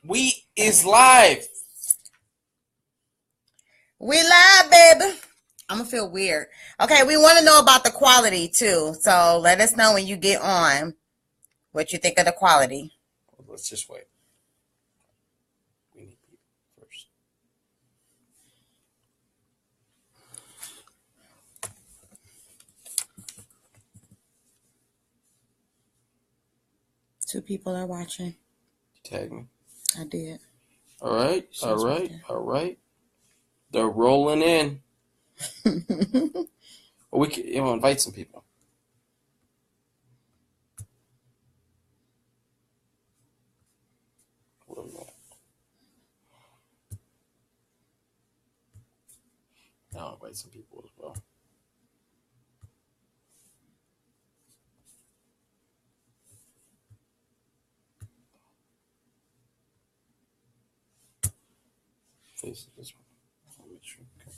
We is live. We live, baby. I'm gonna feel weird. Okay, we want to know about the quality too. So let us know when you get on what you think of the quality. Let's just wait. We need people first. Two people are watching. Tag me. I did. All right. They're rolling in. Well, we can invite some people. I'll invite some people as well. Face this one. I'll make sure. Okay.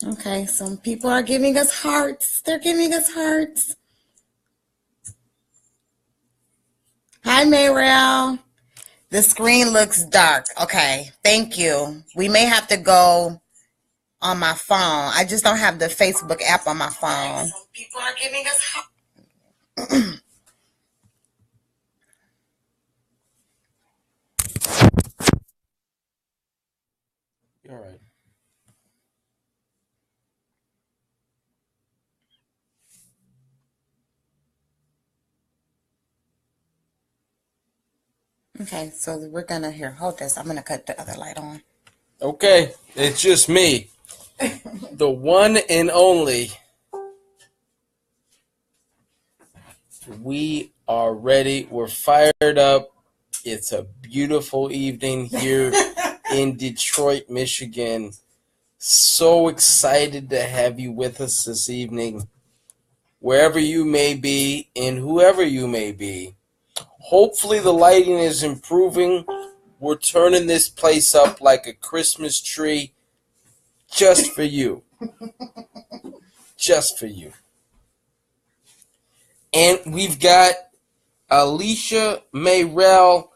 Okay, some people are giving us hearts. They're giving us hearts. Hi, Mayrel. The screen looks dark. Okay, thank you. We may have to go on my phone. I just don't have the Facebook app on my phone. Some people are giving us hearts. You're all right. Okay, so we're gonna hold this. I'm gonna cut the other light on. Okay, it's just me, the one and only. We are ready. We're fired up. It's a beautiful evening here in Detroit, Michigan. So excited to have you with us this evening, wherever you may be and whoever you may be. Hopefully the lighting is improving. We're turning this place up like a Christmas tree just for you. Just for you. And we've got Alicia Mayrel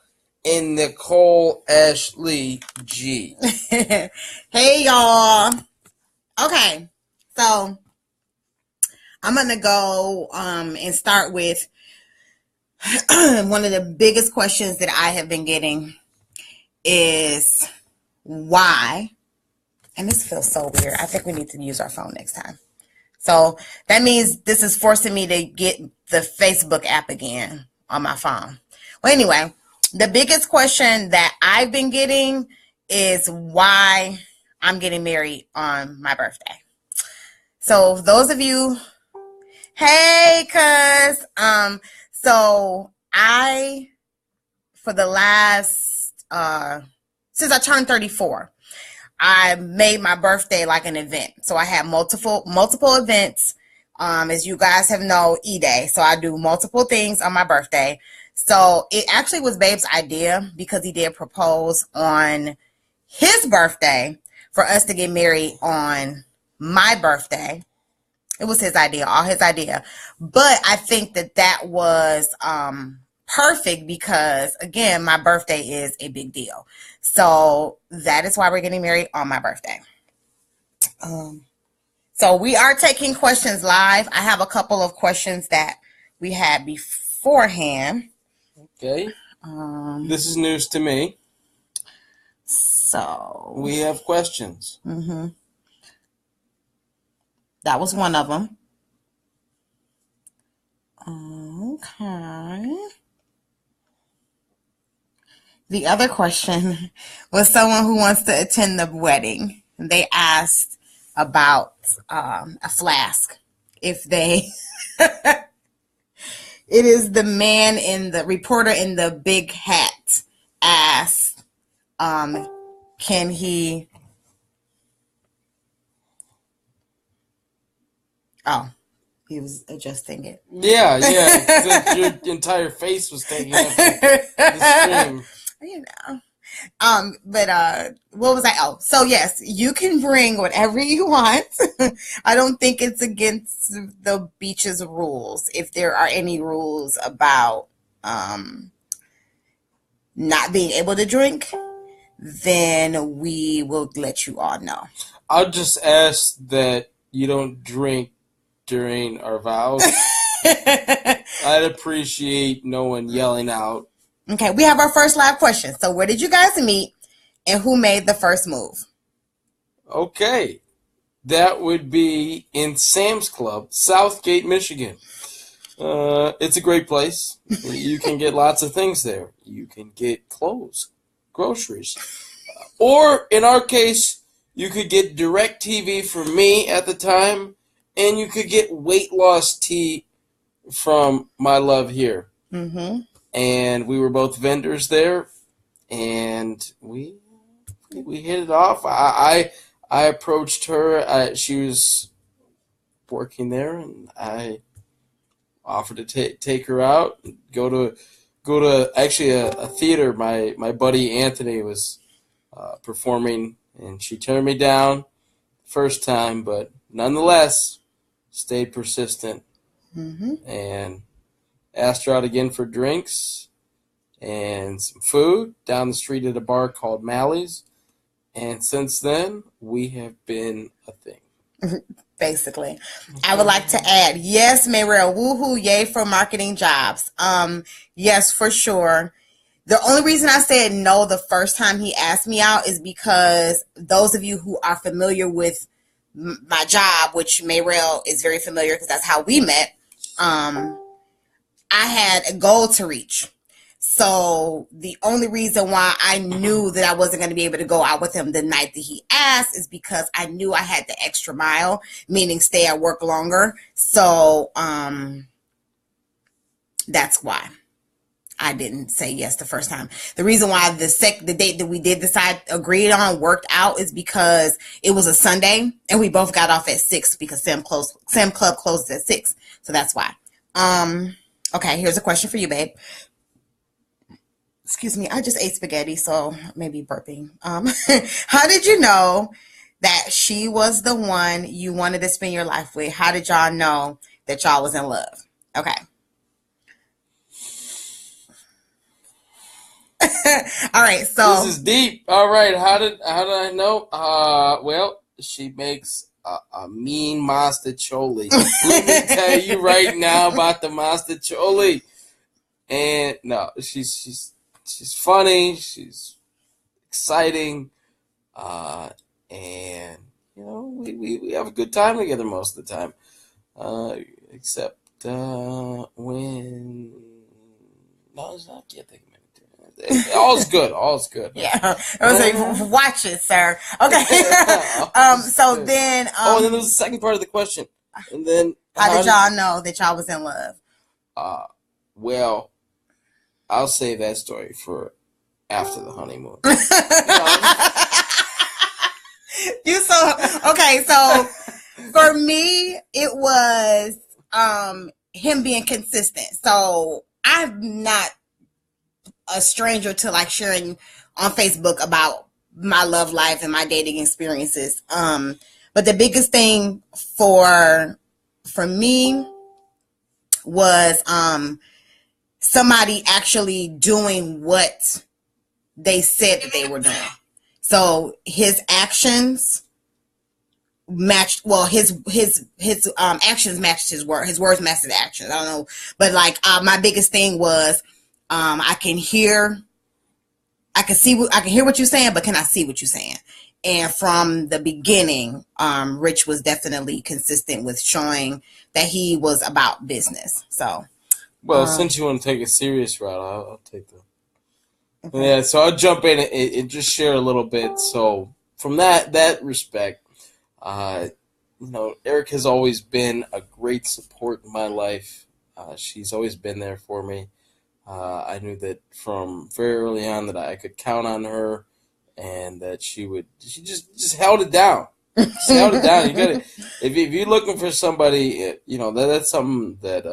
and Nicole Ashley G. Hey, y'all. Okay, so I'm going to go and start with one of the biggest questions that I have been getting is why, and this feels so weird. I think we need to use our phone next time. So that means this is forcing me to get the Facebook app again on my phone. Well, anyway, the biggest question that I've been getting is why I'm getting married on my birthday. So those of you, hey, cuz, so I, for the last, since I turned 34, I made my birthday like an event. So I had multiple events. As you guys have known, E-Day. So I do multiple things on my birthday. So it actually was Babe's idea because he did propose on his birthday for us to get married on my birthday. It was his idea, all his idea. But I think that was perfect because, again, my birthday is a big deal. So that is why we're getting married on my birthday. So we are taking questions live. I have a couple of questions that we had beforehand. Okay. This is news to me. So we have questions. That was one of them. Okay. The other question was someone who wants to attend the wedding. They asked about a flask. If they, it is the man in the reporter in the big hat asked, can he? Oh, He was adjusting it. Yeah. 'Cause your entire face was taking up the stream. You know. But what was I? Oh, so yes, you can bring whatever you want. I don't think it's against the beach's rules. If there are any rules about not being able to drink, then we will let you all know. I'll just ask that you don't drink during our vows. I'd appreciate no one yelling out. Okay, we have our first live question. So where did you guys meet and who made the first move? Okay. That would be in Sam's Club, Southgate, Michigan. It's a great place. You can get lots of things there. You can get clothes, groceries. Or, in our case, you could get DirecTV from me at the time, and you could get weight loss tea from my love here. Mm-hmm. And we were both vendors there, and we hit it off. I approached her. She was working there, and I offered to take her out, go to actually a theater. My buddy Anthony was performing, and she turned me down first time, but nonetheless stayed persistent. Mm-hmm. And asked her out again for drinks and some food down the street at a bar called Mally's. And since then, we have been a thing. Basically. I would like to add, yes, Mayrel, woohoo, yay for marketing jobs. Yes, for sure. The only reason I said no the first time he asked me out is because those of you who are familiar with my job, which Mayrel is very familiar because that's how we met, I had a goal to reach. So the only reason why I knew that I wasn't going to be able to go out with him the night that he asked is because I knew I had the extra mile, meaning stay at work longer. So that's why I didn't say yes the first time. The reason why the date that we did agreed on worked out is because it was a Sunday and we both got off at 6 because Sam Club closes at 6. So that's why. Okay, here's a question for you, babe. Excuse me, I just ate spaghetti, so maybe burping. How did you know that she was the one you wanted to spend your life with? How did y'all know that y'all was in love? Okay. All right, so this is deep. All right, how did I know? Well, she makes a mean mostaccioli. Let me tell you right now about the mostaccioli. And no, she's funny, she's exciting, and you know we have a good time together most of the time, except when no, it's not. I can't think of it. All's good. Yeah, I was like, watch it, sir. Okay. So good. then, and then there was the second part of the question, and then how did y'all know that y'all was in love? Well, I'll save that story for after the honeymoon. Okay, so for me, it was him being consistent. So I'm not a stranger to like sharing on Facebook about my love life and my dating experiences. But the biggest thing for me was somebody actually doing what they said that they were doing. So his actions matched, well, his actions matched his word. His words matched his actions. I don't know. But like my biggest thing was I can hear what you're saying, but can I see what you're saying? And from the beginning, Rich was definitely consistent with showing that he was about business. So well, since you want to take a serious route, I'll take the. Okay. Yeah, so I'll jump in and just share a little bit. So from that respect, Eric has always been a great support in my life. She's always been there for me. I knew that from very early on that I could count on her, and that she just held it down. Scout it down. You got to if you're looking for somebody, that's something that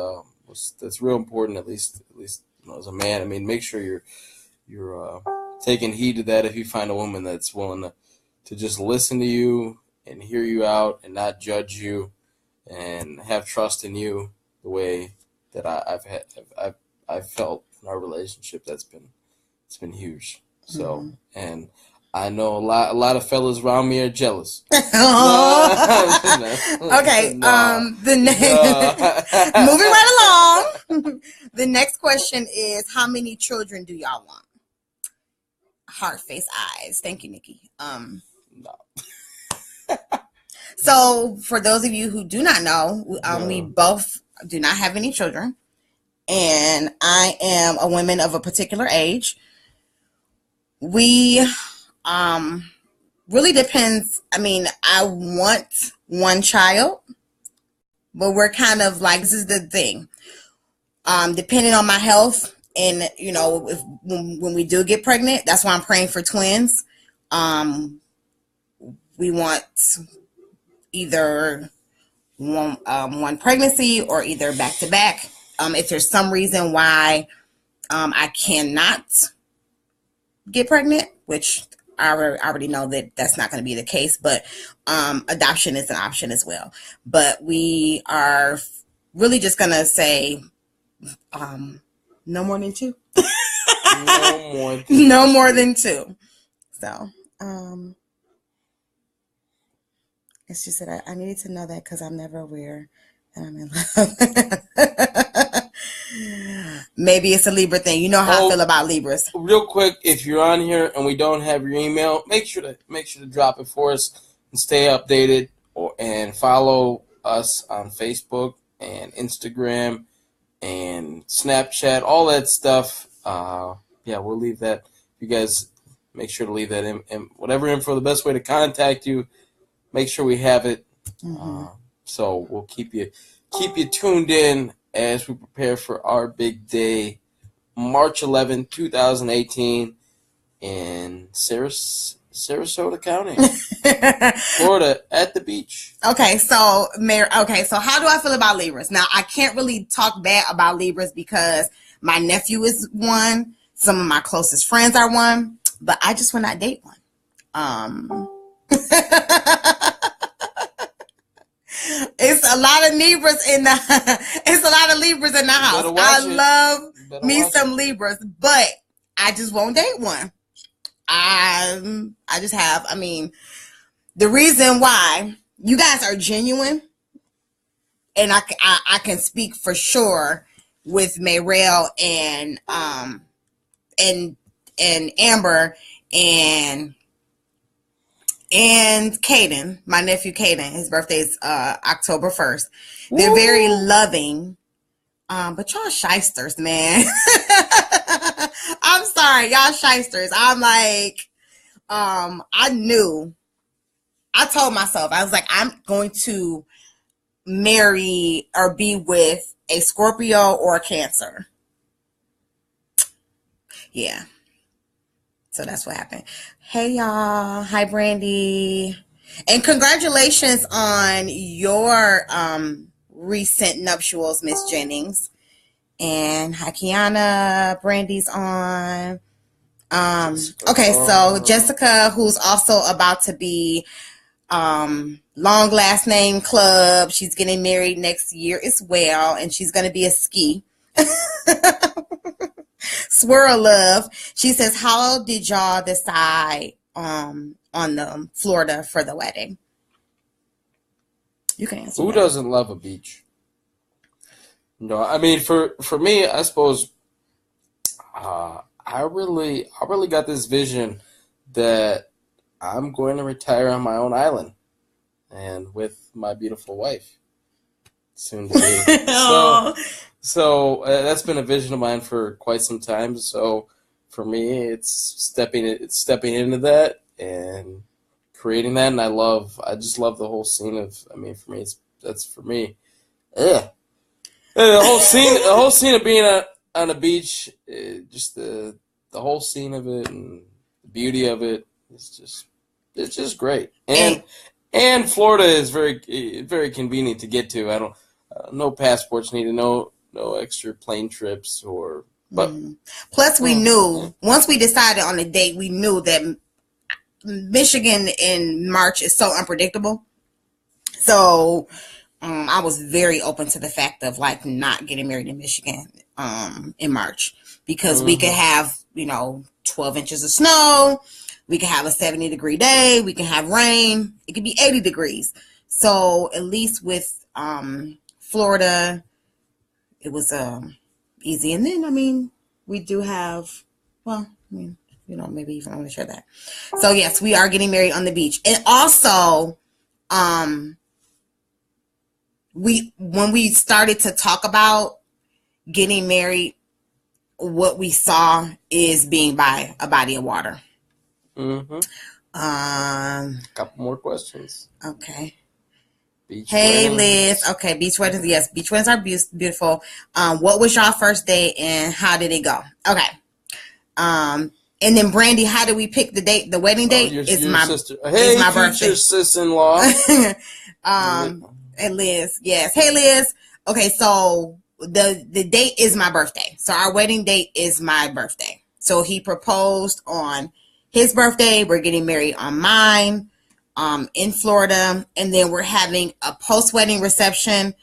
that's real important. At least as a man. I mean, make sure you're taking heed to that. If you find a woman that's willing to just listen to you and hear you out and not judge you and have trust in you the way that I've felt in our relationship, it's been huge. So and I know a lot of fellas around me are jealous. Okay. Moving right along. The next question is, how many children do y'all want? Heart, face, eyes. Thank you, Nikki. No. So for those of you who do not know, we both do not have any children, and I am a woman of a particular age. We really depends. I mean, I want one child, but we're kind of like, this is the thing. Depending on my health, and when we do get pregnant, that's why I'm praying for twins. We want either one pregnancy or either back to back. If there's some reason why I cannot get pregnant, which I already know that that's not going to be the case, but adoption is an option as well. But we are really just going to say no more than two. No more than two. So it's just that I needed to know that because I'm never aware that I'm in love. Maybe it's a Libra thing. You know how I feel about Libras. Real quick, if you're on here and we don't have your email, make sure to drop it for us and stay updated, and follow us on Facebook and Instagram and Snapchat, all that stuff. We'll leave that. You guys make sure to leave that in whatever info. The best way to contact you, make sure we have it. So we'll keep you tuned in as we prepare for our big day, March 11, 2018, in Sarasota County, Florida, at the beach. Okay, so how do I feel about Libras? Now, I can't really talk bad about Libras because my nephew is one, some of my closest friends are one, but I just will not date one. It's a lot of Libras in the house. I love me some Libras, but I just won't date one. I just have. I mean, the reason why, you guys are genuine, and I can speak for sure with Mayrell and Amber and Caden, my nephew Caden. His birthday is October 1st. They're very loving, but y'all shysters, man. I'm sorry, y'all shysters. I'm like, I told myself, I was like, I'm going to marry or be with a Scorpio or a Cancer. Yeah. So that's what happened. Hey, y'all. Hi, Brandy. And congratulations on your recent nuptials, Miss Jennings. And hi, Kiana. Brandy's on. Okay, so Jessica, who's also about to be long last name club. She's getting married next year as well, and she's going to be a ski. Swirl Love. She says, how did y'all decide on the Florida for the wedding? You can answer. Who doesn't love a beach? No, I mean, for me, I suppose I really got this vision that I'm going to retire on my own island and with my beautiful wife soon to be. So that's been a vision of mine for quite some time. So for me, it's stepping into that and creating that, and I just love the whole scene of. I mean, for me, that's for me. Yeah, the whole scene of being on a beach, just the whole scene of it and the beauty of it. It's just great. And And Florida is very convenient to get to. I don't no passports needed, no extra plane trips or. But plus, we knew once we decided on the date, we knew that Michigan in March is so unpredictable. So I was very open to the fact of like not getting married in Michigan in March because we could have 12 inches of snow, we could have a 70-degree day, we can have rain, it could be 80 degrees. So at least with Florida, it was easy. And then we do have, well, maybe even I want to share that. So yes, we are getting married on the beach, and also when we started to talk about getting married, what we saw is being by a body of water. Couple more questions. Okay. Beach hey weddings. Liz. Okay, beach weddings. Yes, beach weddings are beautiful. What was y'all first date and how did it go? Okay. And then Brandy, how did we pick the date? The wedding date is my sister. Hey, my future birthday. Sis-in-law. And Liz, yes. Hey Liz. Okay, so the date is my birthday. So our wedding date is my birthday. So he proposed on his birthday. We're getting married on mine, in Florida, and then we're having a post-wedding reception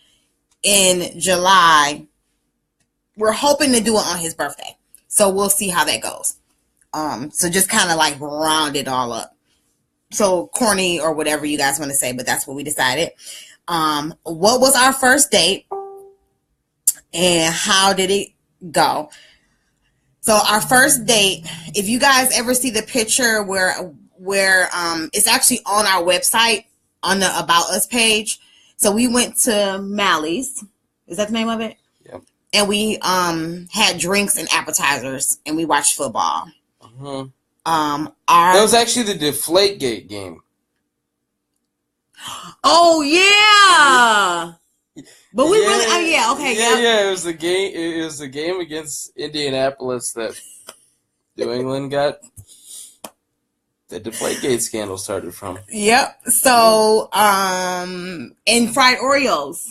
in July. We're hoping to do it on his birthday. So we'll see how that goes. So just kind of like round it all up. So corny or whatever you guys want to say, but that's what we decided. What was our first date and how did it go? So our first date, if you guys ever see the picture where it's actually on our website on the About Us page. So we went to Mally's. Is that the name of it? Yep. And we had drinks and appetizers and we watched football. That was actually the Deflategate game. Oh yeah. But we really it was the game. It was the game against Indianapolis that New England got the Deflategate scandal started from. Yep. So and fried Oreos.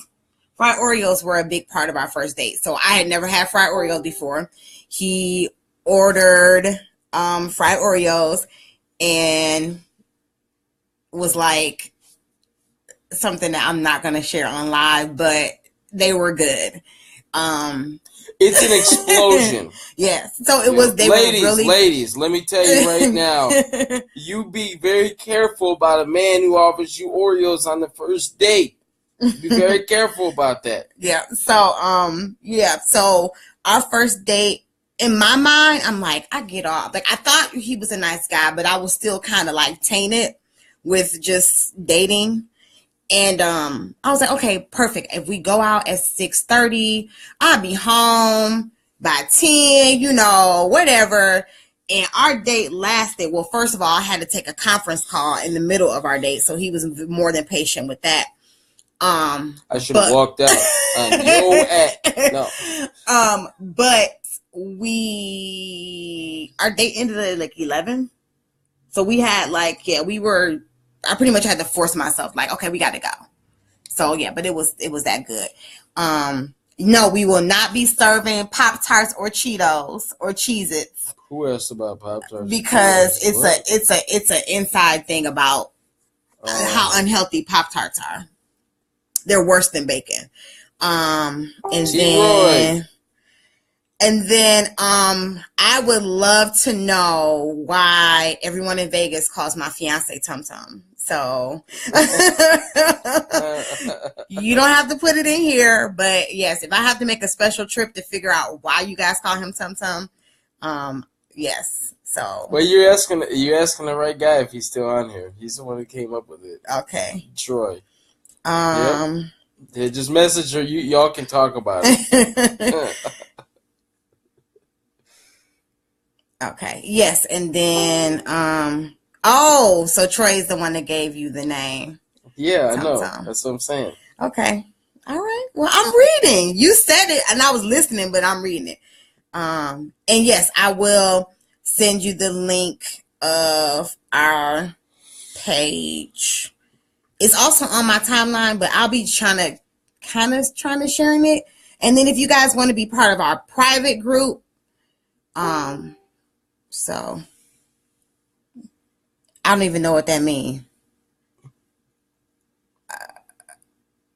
Fried Oreos were a big part of our first date. So I had never had fried Oreos before. He ordered fried Oreos and was like something that I'm not going to share on live, but they were good. It's an explosion. Yes. So it was, ladies, let me tell you right now, you be very careful about a man who offers you Oreos on the first date. Be very careful about that. Yeah. So our first date, in my mind, I'm like, I get off. Like, I thought he was a nice guy, but I was still kind of like tainted with just dating. And I was like, okay, perfect. If we go out at 6:30, I'll be home by 10, whatever. And our date lasted. Well, first of all, I had to take a conference call in the middle of our date, so he was more than patient with that. I should have walked out on your act. No. But our date ended at like 11. So we had I pretty much had to force myself, like, okay, we got to go. So yeah, but it was that good. No, we will not be serving Pop-Tarts or Cheetos or Cheez-Its. Who asked about Pop-Tarts? Because it's an inside thing about how unhealthy Pop-Tarts are. They're worse than bacon. And then I would love to know why everyone in Vegas calls my fiance Tum Tum. So you don't have to put it in here, but yes, if I have to make a special trip to figure out why you guys call him Tum Tum, yes. So well, you're asking the right guy if he's still on here. He's the one who came up with it. Okay, Troy. Yep. Yeah, just message her. Y'all can talk about it. Okay. Yes, and then so Troy's the one that gave you the name. Yeah, I know. That's what I'm saying. Okay. All right. Well, I'm reading. You said it, and I was listening, but I'm reading it. And yes, I will send you the link of our page It's also on my timeline, but I'll be trying to sharing it. And then if you guys want to be part of our private group, so I don't even know what that means.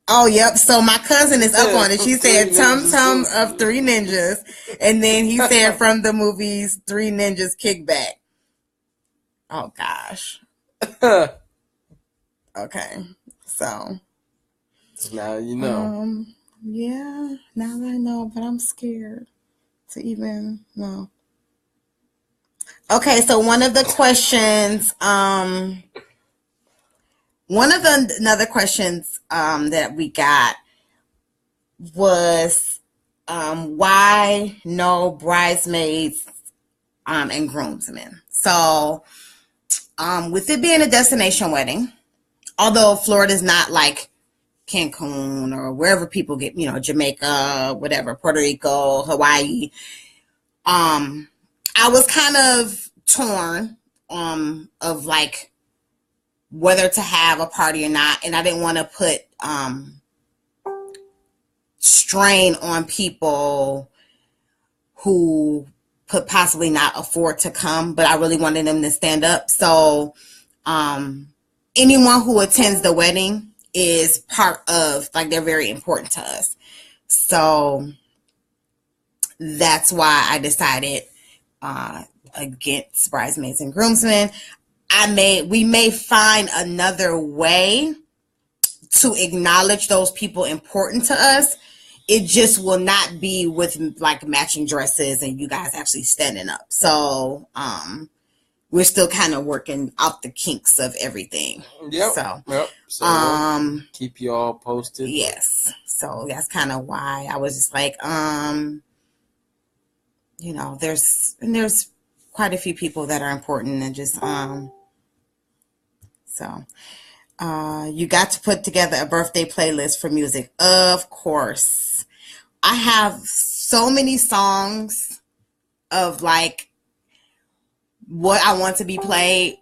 Oh, yep. So my cousin is up on it. She said Tum Tum of Three Ninjas. And then he said from the movies Three Ninjas Kickback. Oh, gosh. Okay. So. Now you know. Yeah, now I know, but I'm scared to even know. Okay, so one of the questions, another questions that we got was why no bridesmaids and groomsmen. So with it being a destination wedding, although Florida's not like Cancun or wherever people get, Jamaica, whatever, Puerto Rico, Hawaii. I was kind of torn of like whether to have a party or not, and I didn't want to put strain on people who could possibly not afford to come, but I really wanted them to stand up. So anyone who attends the wedding is part of, like, they're very important to us. So that's why I decided against bridesmaids and groomsmen. We may find another way to acknowledge those people important to us. It just will not be with like matching dresses and you guys actually standing up. So we're still kind of working out the kinks of everything. Yep. So we'll keep you all posted. Yes. So that's kind of why I was just like, there's quite a few people that are important, and just you got to put together a birthday playlist for music. Of course. I have so many songs of like what I want to be played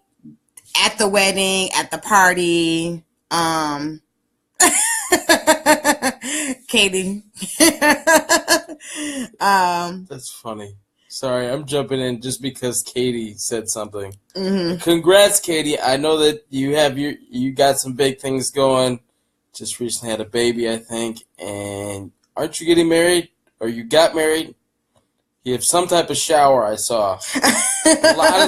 at the wedding, at the party. Katie. That's funny. Sorry, I'm jumping in just because Katie said something. Mm-hmm. Congrats, Katie. I know that you got some big things going. Just recently had a baby, I think. And aren't you getting married? Or you got married? You have some type of shower, I saw. A lot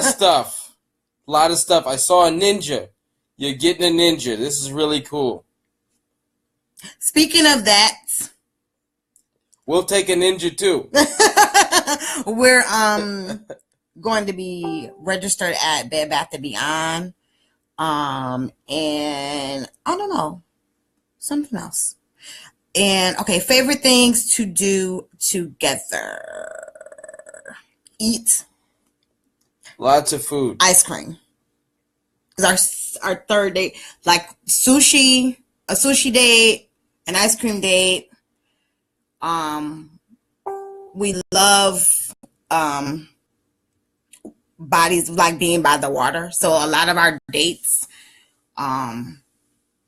of stuff. I saw a ninja. You're getting a ninja. This is really cool. Speaking of that, we'll take a ninja too. We're going to be registered at Bed Bath & Beyond. And I don't know, something else. And okay, favorite things to do together. Eat. Lots of food. Ice cream. It's our third date. Like sushi, a sushi date, an ice cream date. We love bodies, like being by the water. So a lot of our dates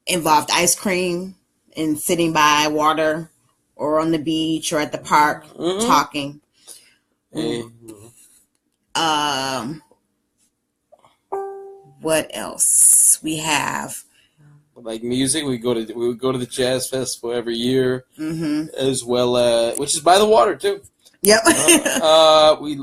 involved ice cream and sitting by water or on the beach or at the park talking. What else we have? Like music, we would go to the jazz festival every year, as well, which is by the water too. Yep. We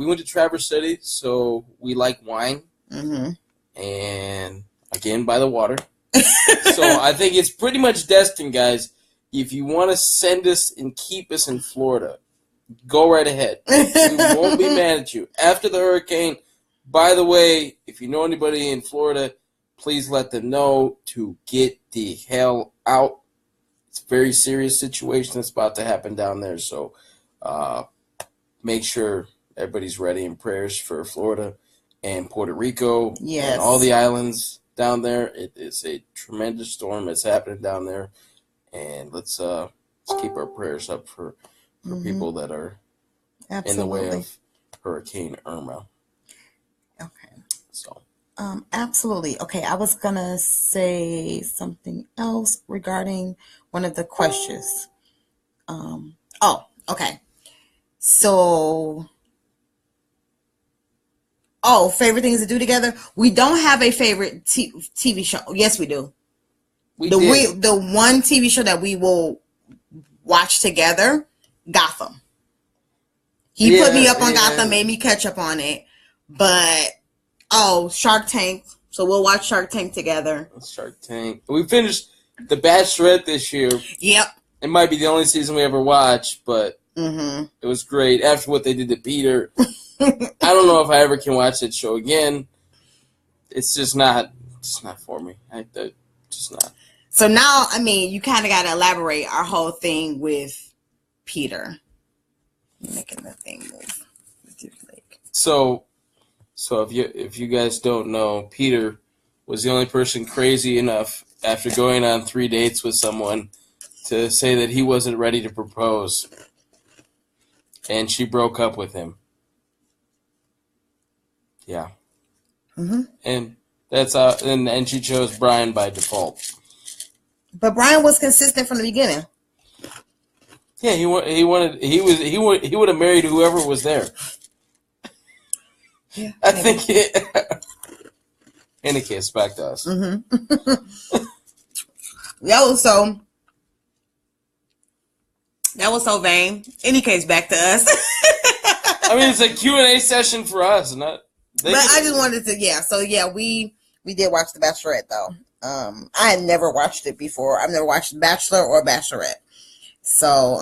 went to Traverse City, so we like wine, and again by the water. So I think it's pretty much destined, guys. If you want to send us and keep us in Florida, go right ahead. We won't be mad at you. After the hurricane, by the way, if you know anybody in Florida, please let them know to get the hell out. It's a very serious situation that's about to happen down there. So make sure everybody's ready in prayers for Florida and Puerto Rico and all the islands down there. It is a tremendous storm that's happening down there. And let's keep our prayers up for people that are in the way of Hurricane Irma. Okay. So Absolutely. Okay, I was gonna say something else regarding one of the questions. Oh, okay. So, favorite things to do together. We don't have a favorite TV show. Yes, we do. We did. The one TV show that we will watch together, Gotham. He put me up on Gotham, made me catch up on it. But Shark Tank. So we'll watch Shark Tank together. Shark Tank. We finished The Bachelorette this year. Yep. It might be the only season we ever watched, but it was great. After what they did to Peter, I don't know if I ever can watch that show again. It's just not for me. Just not. So now, I mean, you kind of got to elaborate our whole thing with Peter. Making the thing move. So if you guys don't know, Peter was the only person crazy enough after going on 3 dates with someone to say that he wasn't ready to propose, and she broke up with him. Yeah. And that's and she chose Brian by default. But Brian was consistent from the beginning. Yeah, he would have married whoever was there. Yeah, I think in a case, back to us. That was so vain. Any case, back to us. I mean, it's a Q&A session for us, not. I just wanted to, So we did watch The Bachelorette though. I had never watched it before. I've never watched Bachelor or Bachelorette. So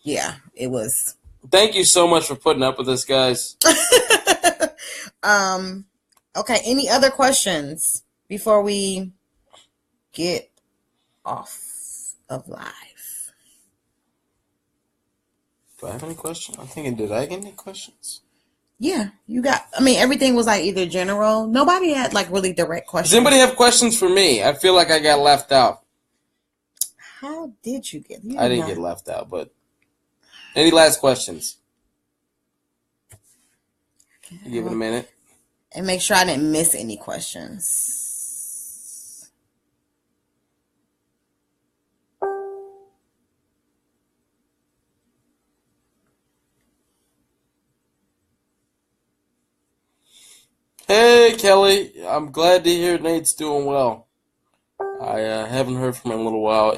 it was. Thank you so much for putting up with us, guys. Okay. Any other questions before we get off of live? Do I have any questions? I'm thinking, did I get any questions? Yeah, you got. I mean, everything was like either general. Nobody had like really direct questions. Does anybody have questions for me? I feel like I got left out. How did you get? I didn't get left out, but any last questions? Okay. Give it a minute. And make sure I didn't miss any questions. Hey, Kelly. I'm glad to hear Nate's doing well. I haven't heard from him in a little while.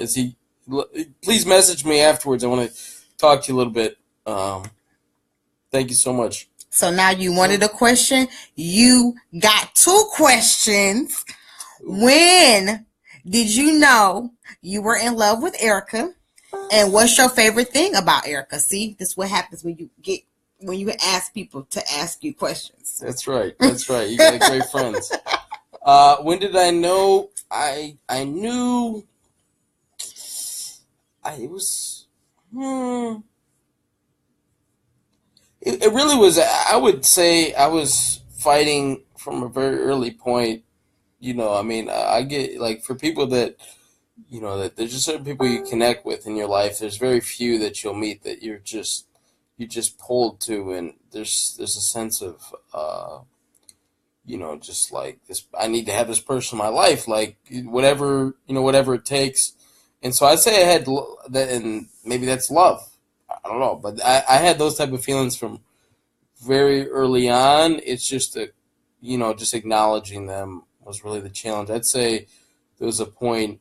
Please message me afterwards. I want to talk to you a little bit. Thank you so much. So now you wanted a question. You got 2 questions. When did you know you were in love with Erika? And what's your favorite thing about Erika? See, this is what happens when you ask people to ask you questions. That's right. You got great friends. When did I know? I knew. It was. It really was. I would say I was fighting from a very early point. I mean, I get like for people that. That there's just certain people you connect with in your life. There's very few that you'll meet that you're just pulled to, and there's a sense of just like this. I need to have this person in my life, like whatever it takes. And so I'd say I had that, and maybe that's love. I don't know, but I had those type of feelings from very early on. It's just just acknowledging them was really the challenge. I'd say there was a point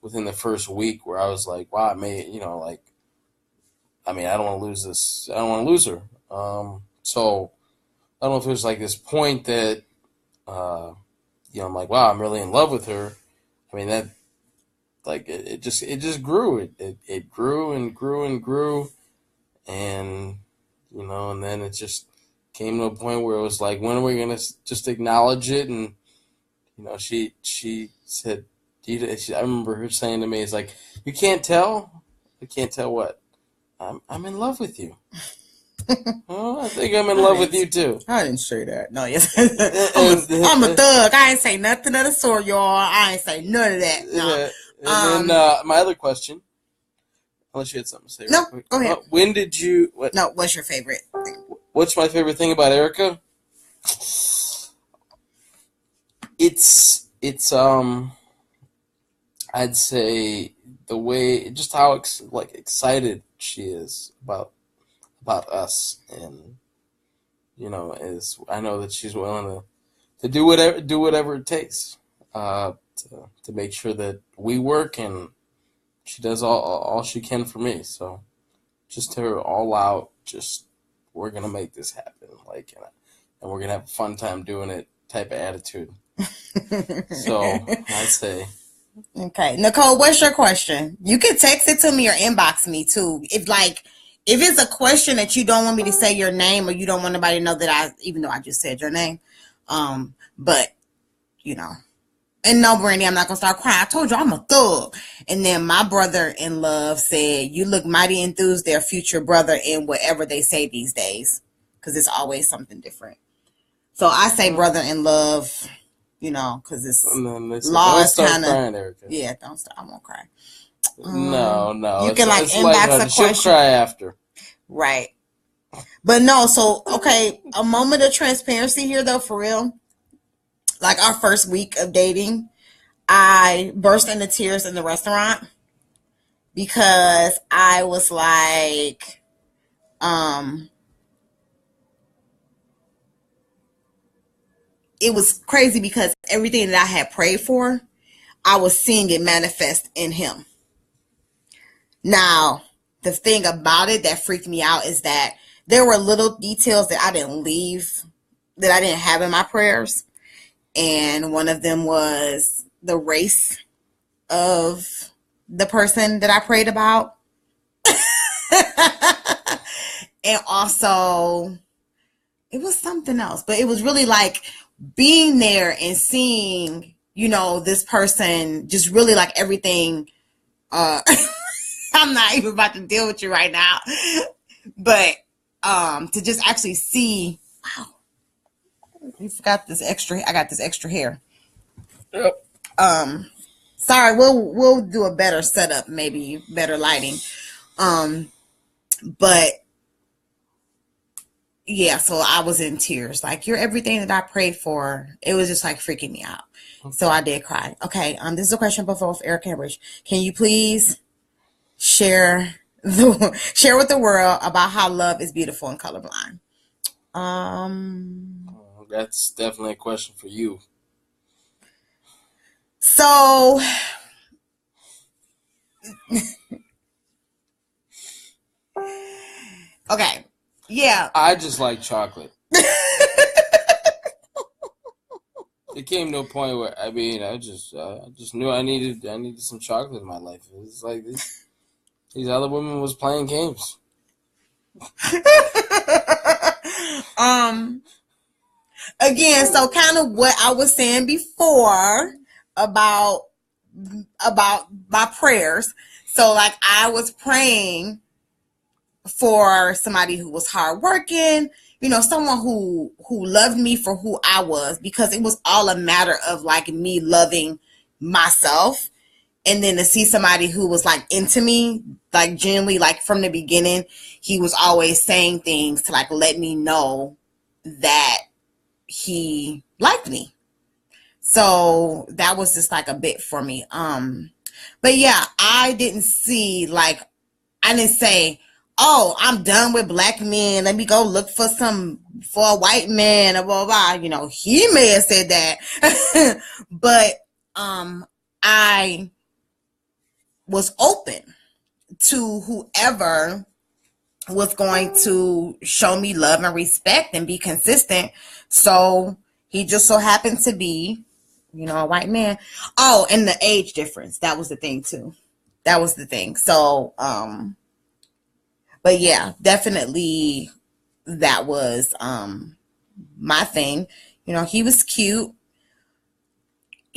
within the first week where I was like, wow, I don't want to lose this. I don't want to lose her. So I don't know if it was like this point that, I'm like, wow, I'm really in love with her. I mean, that, like, it just grew. It grew and grew and grew. And, and then it just came to a point where it was like, when are we going to just acknowledge it? And, she said, I remember her saying to me, it's like, you can't tell? I can't tell what? I'm in love with you. Oh, I think I'm in love with you too. I didn't say that. No, yes. I'm a thug. I ain't say nothing of the sort, y'all. I ain't say none of that. No. And then my other question, unless you had something to say. No, go ahead. When did you... No, what's your favorite thing? What's my favorite thing about Erika? it's I'd say the way just how excited she is about us, and is I know that she's willing to do whatever it takes to make sure that we work, and she does all she can for me. So just her all out, just we're gonna make this happen, and we're gonna have a fun time doing it type of attitude. So I'd say. Okay, Nicole, what's your question? You can text it to me or inbox me too. If it's a question that you don't want me to say your name, or you don't want anybody to know that even though I just said your name, but you know, and no, Brandy, I'm not gonna start crying. I told you I'm a thug. And then my brother in love said, "You look mighty enthused, their future brother," in whatever they say these days, because it's always something different. So I say brother in love. Because it's law is kind of, Erika. Yeah, don't start. I won't cry. No. You can inbox a question. She'll cry after. Right. But no, so, okay, a moment of transparency here, though, for real. Like our first week of dating, I burst into tears in the restaurant because I was like, it was crazy because everything that I had prayed for, I was seeing it manifest in him. Now, the thing about it that freaked me out is that there were little details that I didn't have in my prayers. And one of them was the race of the person that I prayed about. And also, it was something else. But it was really like being there and seeing, this person just really like everything. I'm not even about to deal with you right now. But to just actually see, wow, you forgot this extra. I got this extra hair. Yep. Sorry, we'll do a better setup, maybe better lighting. But yeah, so I was in tears. Like, you're everything that I prayed for. It was just like freaking me out. So I did cry. Okay, this is a question before Erika and Rich. Can you please share with the world about how love is beautiful and colorblind? That's definitely a question for you. So okay. Yeah. I just like chocolate. It came to a point where I just knew I needed some chocolate in my life. It was like these other women was playing games. Again, so kind of what I was saying before about my prayers. So like I was praying for somebody who was hardworking, someone who loved me for who I was, because it was all a matter of like me loving myself. And then to see somebody who was like into me, like genuinely, like from the beginning, he was always saying things to like let me know that he liked me. So that was just like a bit for me. But yeah, I didn't say, oh, I'm done with black men, let me go look for a white man, or blah, blah, blah. He may have said that. But I was open to whoever was going to show me love and respect and be consistent. So he just so happened to be, a white man. Oh, and the age difference. That was the thing too. That was the thing. So, but yeah, definitely that was my thing. He was cute.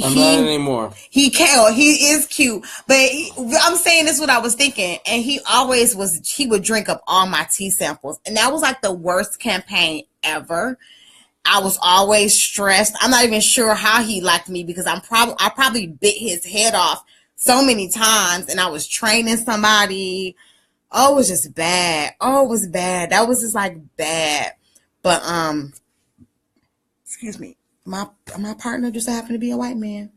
I'm not anymore. He is cute, but I'm saying this is what I was thinking. And he would drink up all my tea samples. And that was like the worst campaign ever. I was always stressed. I'm not even sure how he liked me, because I probably bit his head off so many times, and I was training somebody. Oh, it was just bad. Oh, it was bad. That was just like bad. But excuse me. my partner just happened to be a white man.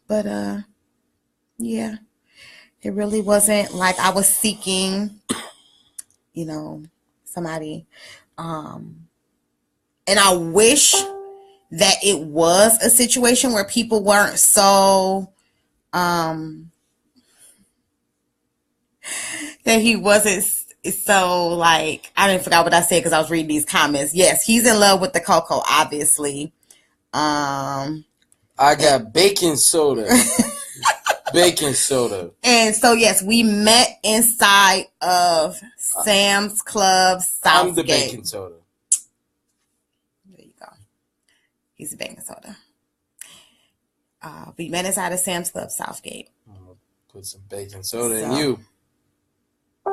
But yeah, it really wasn't like I was seeking, somebody. And I wish that it was a situation where people weren't so that he wasn't so like, I didn't forget what I said because I was reading these comments. Yes, he's in love with the cocoa, obviously. I got baking soda. Baking soda. And so yes, we met inside of Sam's Club Southgate. I'm the baking soda. There you go. He's a baking soda. We met inside of Sam's Club Southgate. I'm gonna put some baking soda in you. I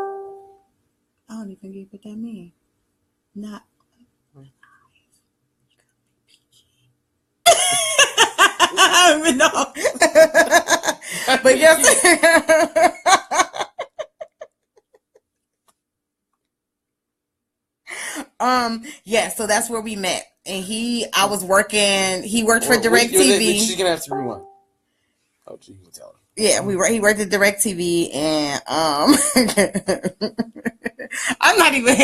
don't even get what that means. Not. I don't even know. But yes. Yeah, so that's where we met. And he worked for DirecTV. She's gonna have to rewind. Oh, you can tell her. Yeah, he worked at DirecTV, and I'm not even.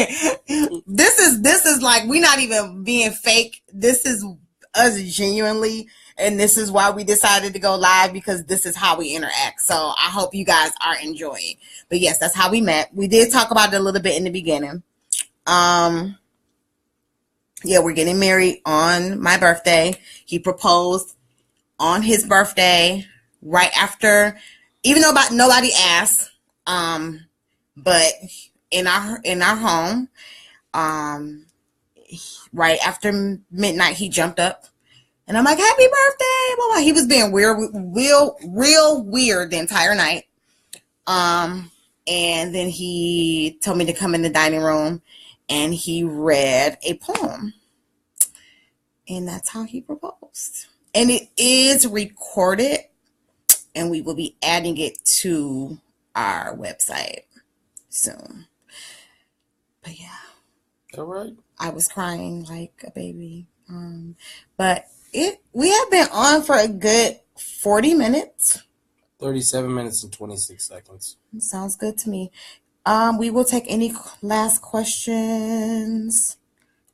This is like, we're not even being fake. This is us genuinely, and this is why we decided to go live, because this is how we interact. So I hope you guys are enjoying. But yes, that's how we met. We did talk about it a little bit in the beginning. Yeah, we're getting married on my birthday. He proposed on his birthday, right after, even though nobody asked, but in our home, right after midnight, he jumped up, and I'm like, "Happy birthday!" Blah, blah. He was being real weird the entire night. And then he told me to come in the dining room, and he read a poem, and that's how he proposed. And it is recorded, and we will be adding it to our website soon. But yeah. All right. I was crying like a baby. But we have been on for a good 40 minutes. 37 minutes and 26 seconds. Sounds good to me. We will take any last questions.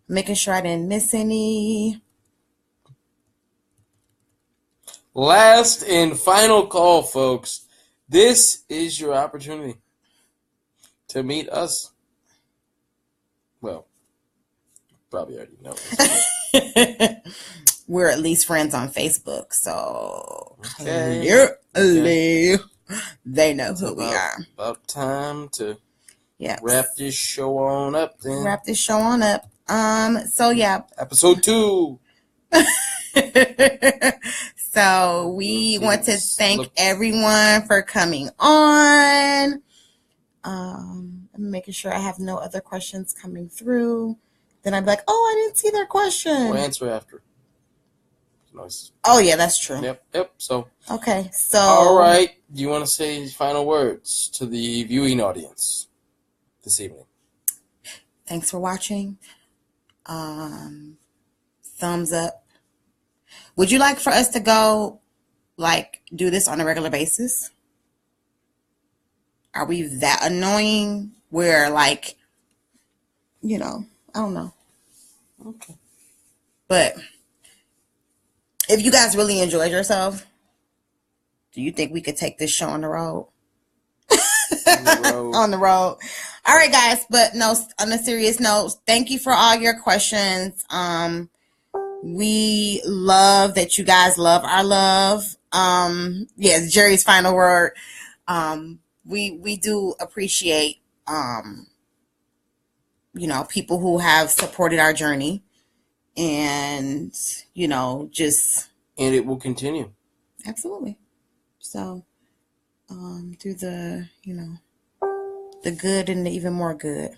Making sure I didn't miss any. Last and final call, folks. This is your opportunity to meet us. Well, probably already know this. We're at least friends on Facebook, so okay. They know who we are. About time to wrap this show on up then. So yeah. Episode 2. So we want to thank everyone for coming on. I'm making sure I have no other questions coming through. Then I'm like, oh, I didn't see their question. We'll answer after. Nice. Oh yeah, that's true. Yep. So. Okay. So. All right. Do you want to say final words to the viewing audience this evening? Thanks for watching. Thumbs up. Would you like for us to go, do this on a regular basis? Are we that annoying where, I don't know. Okay. But if you guys really enjoyed yourself, do you think we could take this show on the road? On the road. All right, guys. But no, on a serious note, thank you for all your questions. We love that you guys love our love. Yes, Jerry's final word. We do appreciate, people who have supported our journey, and, just. And it will continue. Absolutely. So, do the, the good and the even more good.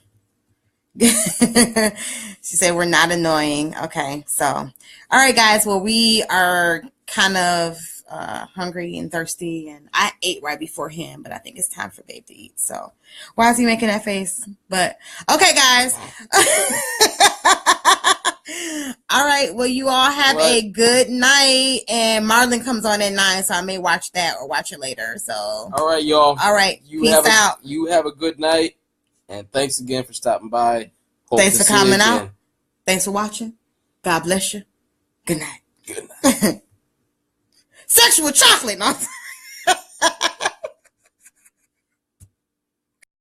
She said we're not annoying. Okay, so all right, guys. Well, we are kind of hungry and thirsty, and I ate right before him, but I think it's time for Babe to eat. So why is he making that face? But okay, guys. All right. Well, you all have What? a good night. And Marlon comes on at 9, so I may watch that or watch it later. So. All right, y'all. All right. Peace out. You have a good night. And thanks again for stopping by. Hope Thanks to for see you coming again. out. Thanks for watching. God bless you. Good night. Good night. Sexual chocolate. No.